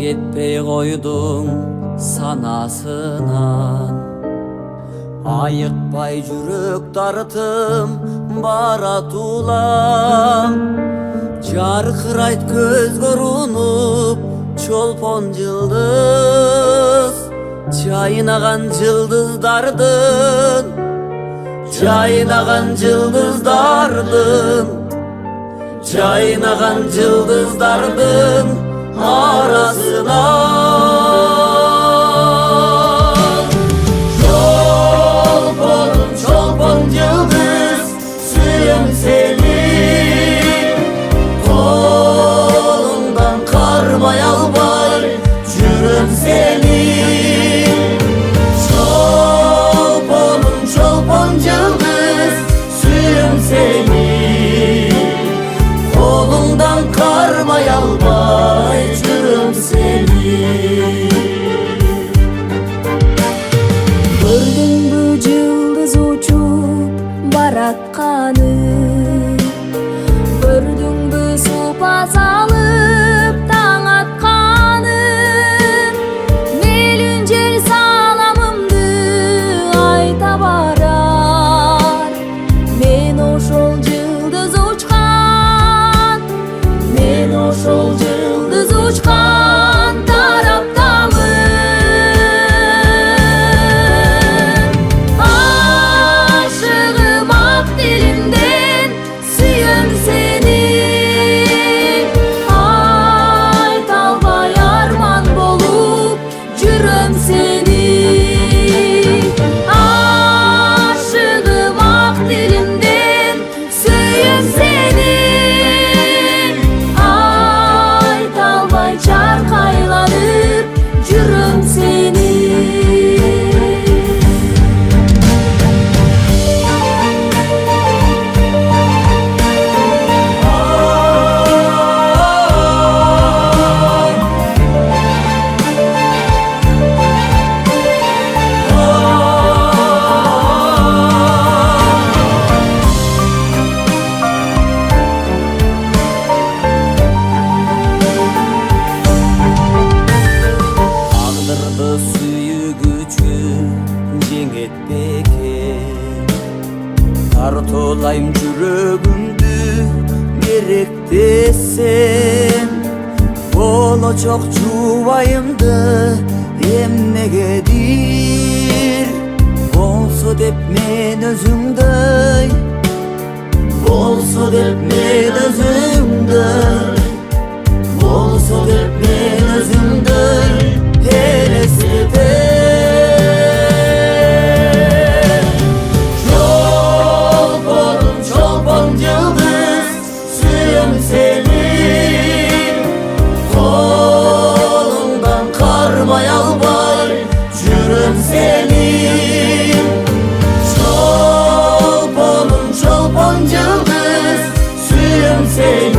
Yetpey koydum sanasынан, ayıkpay жүрөк тартым баратулам. Жарқырайт көз көрүнүп чолпон жылдыз, жайнаган жылдыздардын, жайнаган жылдыздардын, жайнаган жылдыздардын arasından. Çolpon, çolpon yıldız, suyum seni, kolundan karmay albay, jürüm seni. Çolponum, çolpon yıldız, suyum seni, kolundan karmay albay, jürüm seni. Gördüңбү жылдыз учуп баратканы, көрдүңбү супа салып таң атканы, мейлин жел саламымды айта барар. Мен ошол жылдыз учкан, мен ошол жылдыз учкан тараптамын. Aşığım ak dilimden, suyum seni, aytalbay arman bolup jürüm seni. Aşığım ak dilimden, suyum seni, aytalbay çarkaylanıp jürüm seni. Агдырды сүйүгүчү жеңетпеке, тартуулайм жүрөгүмдү керек десем. Болочок жубайымды эмнегедир, болсо деп мен өзүңдөй, болсо деп мен өзүңдөй, болсо деп мен өзүңдөy elestem. Çolpon, çolpon yıldız, suyum seni, kolundan karmay albay, jürüm seni. Çolponum, çolpon yıldız, suyum seni,